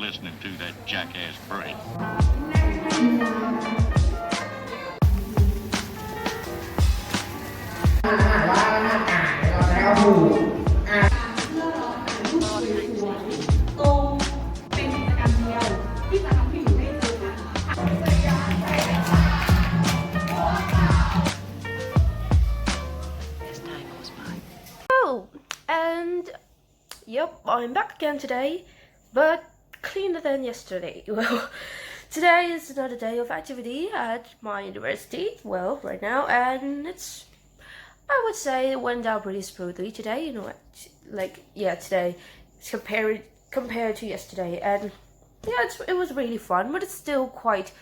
listening to that jackass Brett. ว่าหน้าต่างเราจะได้เอาถูกเพื่อรอถ่ายรูปสวยๆตรงเป็นกิจกรรมเดียวที่จะทำให้หนูได้เจอกัน Oh, and yep, I'm back again today, but cleaner than yesterday. Well, today is another day of activity at my university, well, right now, and I would say it went down pretty smoothly today, you know, like, yeah, today, compared to yesterday, and yeah, it was really fun, but it's still quite,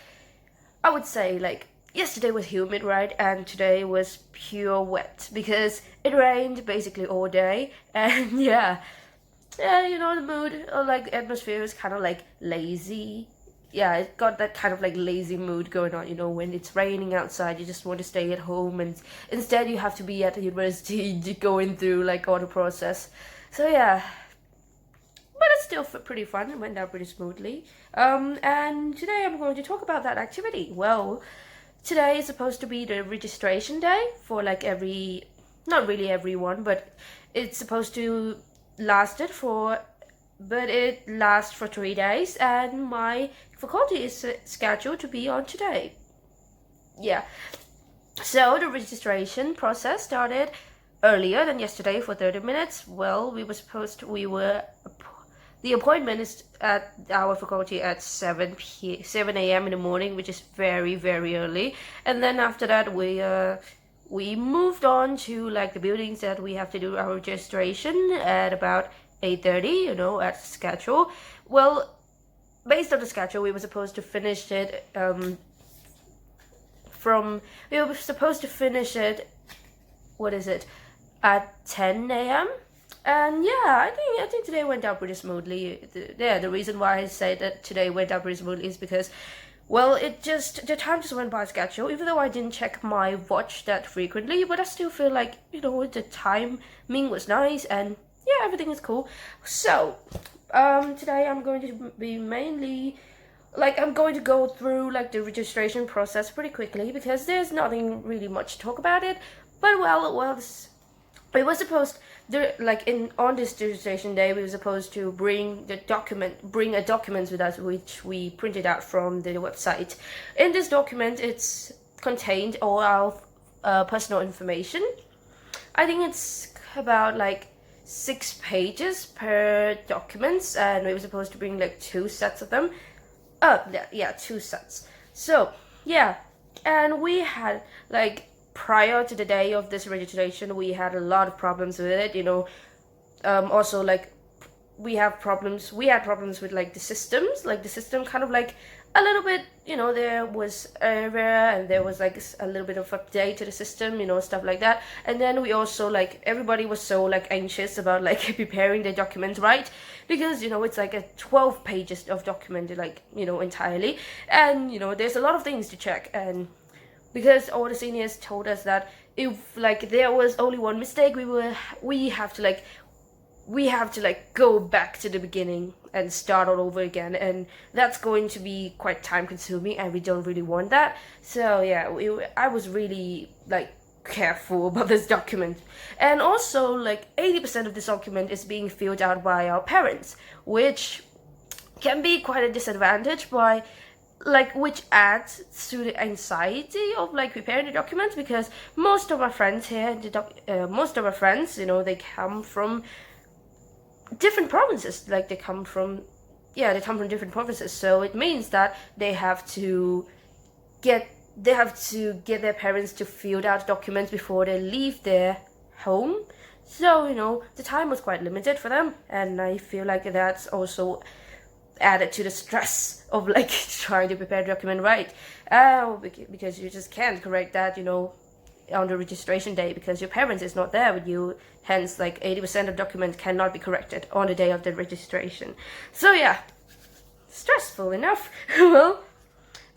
I would say, like, yesterday was humid, right? And today was pure wet because it rained basically all day. And yeah, you know, the mood or like atmosphere is kind of like lazy. Yeah, it got that kind of like lazy mood going on, you know, when it's raining outside, you just want to stay at home, and instead you have to be at the university going through like all the process. So yeah, but it's still pretty fun. It went down pretty smoothly. And today I'm going to talk about that activity. Well, today is supposed to be the registration day for like not really everyone, but it's supposed to it lasts for 3 days, and my faculty is scheduled to be on today. Yeah, so the registration process started earlier than yesterday for 30 minutes. Well, the appointment is at our faculty at 7 a.m. in the morning, which is very, very early. And then after that, we moved on to like the buildings that we have to do our registration at about 8:30, you know, at schedule. Well, based on the schedule, we were supposed to finish it at 10 a.m. And yeah, I think today went down pretty smoothly. The reason why I say that today went down pretty smoothly is because, well, the time just went by schedule, even though I didn't check my watch that frequently, but I still feel like, you know, the timing was nice, and yeah, everything is cool. So, today I'm going to be mainly, like, I'm going to go through, like, the registration process pretty quickly, because there's nothing really much to talk about it, but it was supposed on this registration day, we were supposed to bring a document with us, which we printed out from the website. In this document, it's contained all our personal information. I think it's about like 6 pages per documents, and we were supposed to bring like 2 sets of them. Yeah, 2 sets. So yeah, and we had like, prior to the day of this registration, we had a lot of problems with it, you know. Also, like, we had problems with like the systems, like the system kind of like a little bit, you know, there was error, and there was like a little bit of update to the system, you know, stuff like that. And then we also, like, everybody was so like anxious about like preparing the document right, because, you know, it's like a 12 pages of document, like, you know, entirely, and, you know, there's a lot of things to check. And because all the seniors told us that if like there was only one mistake, we have to go back to the beginning and start all over again, and that's going to be quite time consuming, and we don't really want that. So yeah, I was really like careful about this document. And also, like, 80% of this document is being filled out by our parents, which can be quite a disadvantage, which adds to the anxiety of like preparing the documents, because most of our friends here, you know, they come from different provinces. Like, they come from different provinces, so it means that they have to get their parents to fill out documents before they leave their home. So, you know, the time was quite limited for them, and I feel like that's also added to the stress of like trying to prepare a document right, because you just can't correct that, you know, on the registration day, because your parents is not there with you. Hence, like, 80% of documents cannot be corrected on the day of the registration. So yeah, stressful enough. Well,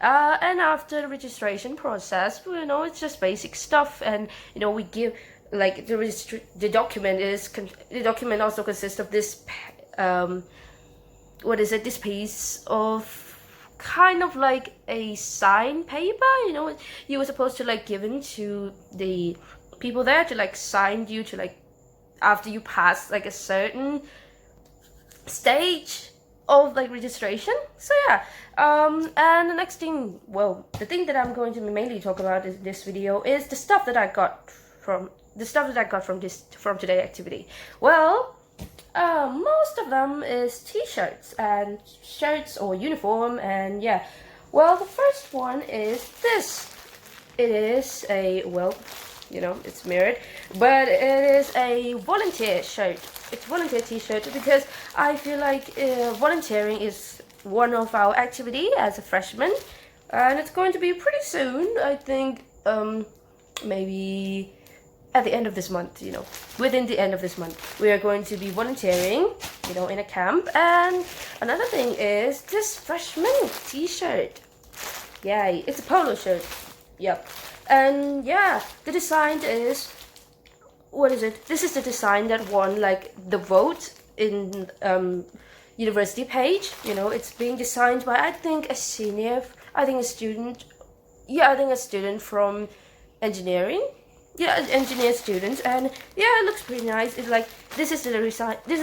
and after the registration process, you know, it's just basic stuff, and, you know, we give like the document also consists of this what is it? This piece of kind of like a sign paper, you know, you were supposed to like given to the people there to like sign you to like after you pass like a certain stage of like registration. So yeah, and the next thing, well, the thing that I'm going to mainly talk about in this video is the stuff that I got from from today's activity. Well, most of them is t-shirts and shirts or uniform, and yeah. Well, the first one is this. It is a, well, you know, it's mirrored, but it is a volunteer shirt. It's volunteer t-shirt because I feel like volunteering is one of our activity as a freshman, and it's going to be pretty soon. I think maybe at the end of this month, you know, within the end of this month, we are going to be volunteering, you know, in a camp. And another thing is this freshman t-shirt. Yeah, it's a polo shirt. Yep. And yeah, the design is, what is it? This is the design that won like the vote in university page. You know, it's being designed by, I think, a student from engineering. Yeah, engineer students, and yeah, it looks pretty nice. It's like, this is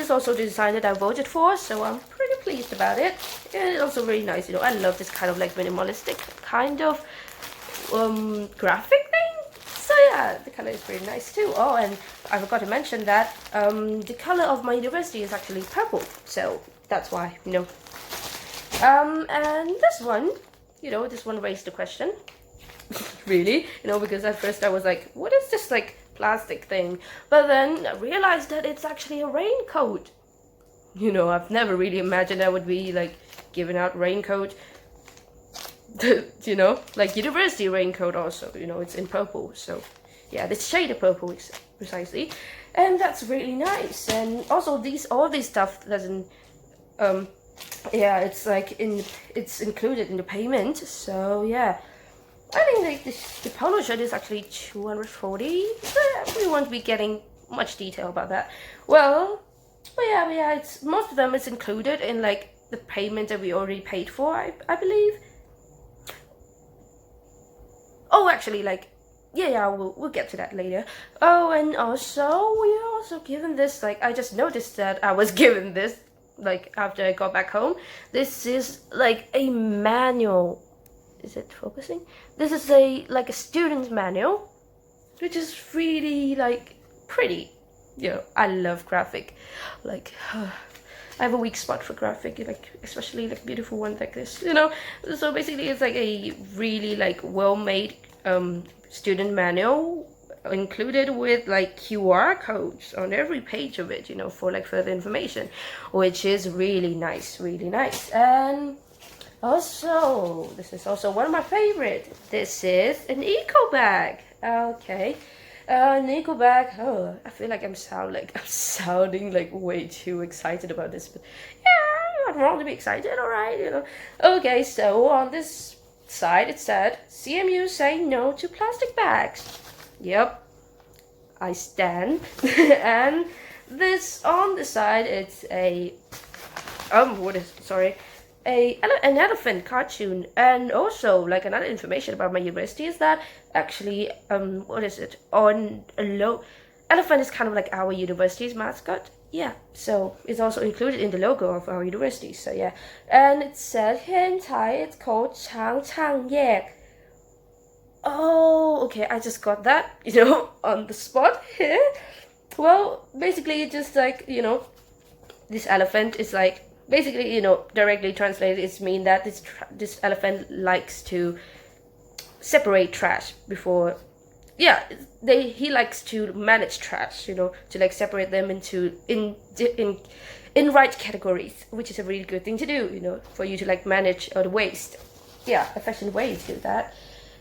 also the design that I voted for, so I'm pretty pleased about it. And it's also very nice, you know. I love this kind of like minimalistic kind of graphic thing. So yeah, the color is pretty nice too. Oh, and I forgot to mention that the color of my university is actually purple, so that's why, you know. And this one, you know, this one raised the question. Really, you know, because at first I was like, what is this like plastic thing? But then I realized that it's actually a raincoat. You know, I've never really imagined I would be like giving out raincoat. You know, like university raincoat also, you know, it's in purple. So yeah, this shade of purple is precisely, and that's really nice. And also all these stuff doesn't yeah, it's like it's included in the payment. So yeah, I think like the polo shirt is actually 240, so yeah, we won't be getting much detail about that. Well, but yeah, it's most of them is included in like the payment that we already paid for, I believe. Oh, actually, like, yeah, we'll get to that later. Oh, and also we are also given this, like, I just noticed that I was given this like after I got back home. This is like a manual. Is it focusing? This is a student's manual, which is really like pretty. You know, I love graphic. Like, I have a weak spot for graphic, like especially like beautiful ones like this. You know, so basically it's like a really like well-made student manual, included with like QR codes on every page of it. You know, for like further information, which is really nice, really nice. And also, this is also one of my favorite. This is an eco bag. Okay, an eco bag. Oh, I feel like I'm sounding like way too excited about this, but yeah, I'm wrong to be excited. All right, you know. Okay, so on this side it said CMU say no to plastic bags. Yep, I stand. And this on the side it's a an elephant cartoon. And also like another information about my university is that actually on a elephant is kind of like our university's mascot. Yeah, so it's also included in the logo of our university. So yeah, and it said here in Thai it's called Chang Chang Yak. Oh, okay, I just got that, you know, on the spot here. Well, basically it's just like, you know, this elephant is like, basically, you know, directly translated, it's mean that this elephant likes to separate trash before. Yeah, he likes to manage trash, you know, to like separate them into in right categories, which is a really good thing to do, you know, for you to like manage the waste. Yeah, efficient way to do that.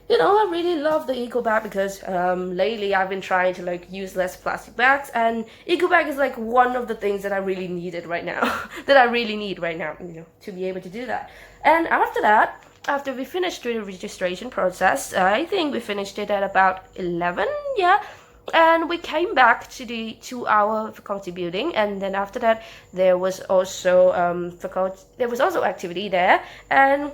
You know, I really love the eco bag because lately I've been trying to like use less plastic bags, and eco bag is like one of the things that I really needed right now, that I really need right now, you know, to be able to do that. And after that, after we finished the registration process, I think we finished it at about 11, yeah. and we came back to our faculty building, and then after that there was also activity there. And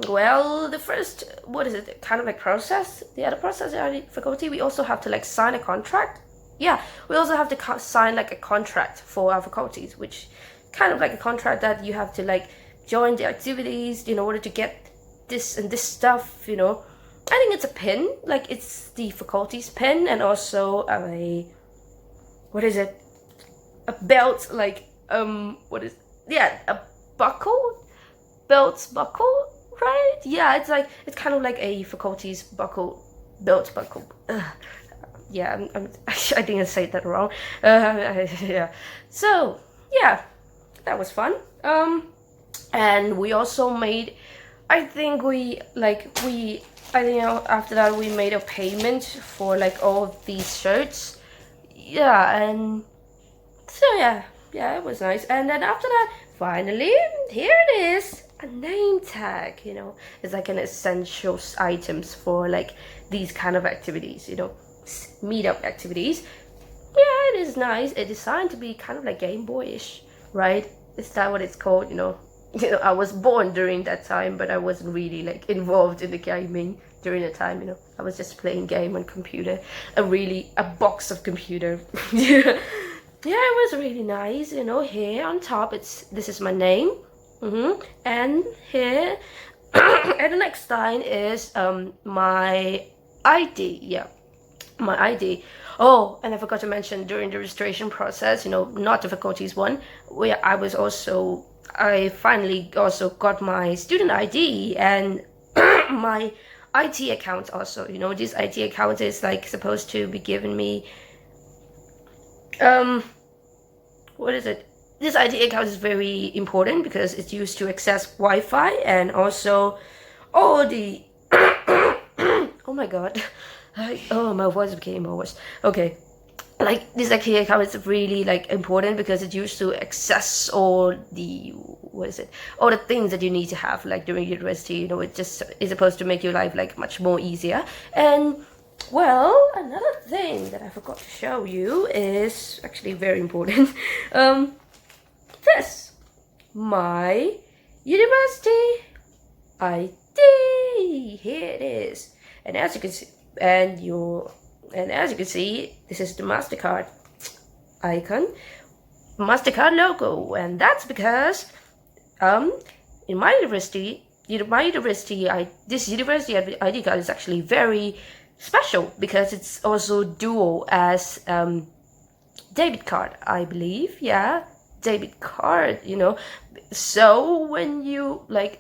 well, the first, what is it, kind of like process, the other process at our faculty, we also have to like sign a contract. Yeah, we also have to sign like a contract for our faculties, which kind of like a contract that you have to like join the activities in order to get this and this stuff, you know. I think it's a pin, like it's the faculty's pin, and also a belt, like a belt buckle, right? Yeah, it's kind of like a faculty's belt buckle. Yeah, I think I said that wrong. Yeah. So yeah, that was fun. And we also made, after that we made a payment for like all these shirts. Yeah, and so yeah, it was nice. And then after that, finally, here it is, a name tag, you know. It's like an essentials items for like these kind of activities, you know, meetup activities. Yeah, it is nice. It's designed to be kind of like Game Boyish, right? Is that what it's called, you know? You know, I was born during that time, but I wasn't really like involved in the gaming during the time, you know. I was just playing game on computer, a box of computer. Yeah, it was really nice, you know. Here on top, this is my name, and here, and the next line is my ID. Yeah, my ID. Oh, and I forgot to mention, during the registration process, you know, not the faculties one, where I finally also got my student ID and my IT account also. You know, this IT account is like supposed to be giving me, what is it? This IT account is very important because it's used to access Wi-Fi and also all the, oh my god. My voice became worse. Okay, like this IT account is really like important because it's used to access all the things that you need to have like during university. You know, it just is supposed to make your life like much more easier. And well, another thing that I forgot to show you is actually very important. This, my university ID. Here it is, and as you can see. And as you can see, this is the MasterCard icon, MasterCard logo, and that's because in my university, this university ID card is actually very special because it's also dual as debit card, I believe. Yeah, debit card, you know. So when you like,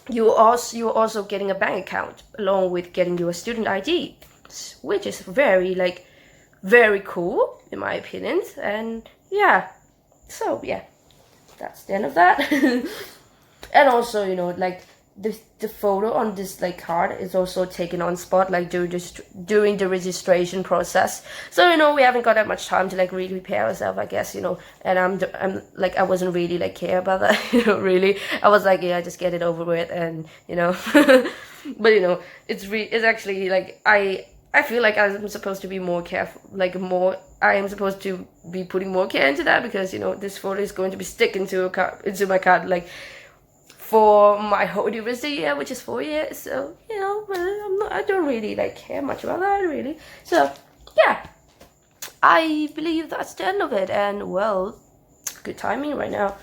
you're also getting a bank account along with getting your student ID, which is very cool in my opinion. And yeah, so yeah, that's the end of that. And also, you know, like the photo on this like card is also taken on spot, like during the registration process. So, you know, we haven't got that much time to like really prepare ourselves, I guess, you know. And I'm like, I wasn't really like care about that, you know. Really, I was like, yeah, just get it over with, and you know. But you know, it's actually like I feel like I'm supposed to be more careful, I am supposed to be putting more care into that, because you know, this photo is going to be sticking into my card like for my whole university year, which is 4 years. So you know, I don't really like care much about that really. So yeah, I believe that's the end of it, and well, good timing right now.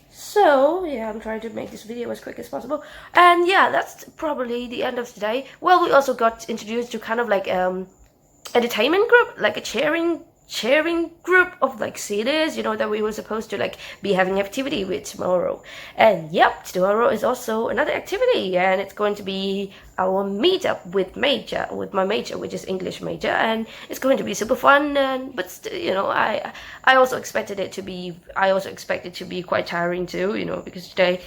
So yeah, I'm trying to make this video as quick as possible, and yeah, that's probably the end of today. Well, we also got introduced to kind of like entertainment group, like a cheering group of like seniors, you know, that we were supposed to like be having activity with tomorrow. And yep, tomorrow is also another activity, and it's going to be our meetup with my major, which is English major, and it's going to be super fun. And but you know, I also expected it to be quite tiring too, you know, because today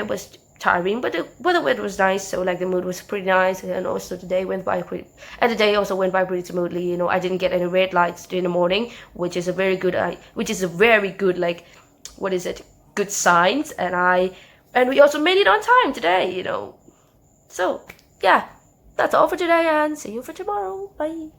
was tiring, but the weather was nice, so like the mood was pretty nice, and also the day also went by pretty smoothly. You know, I didn't get any red lights in the morning, which is a very good like, good signs, and we also made it on time today, you know. So yeah, that's all for today, and see you for tomorrow. Bye.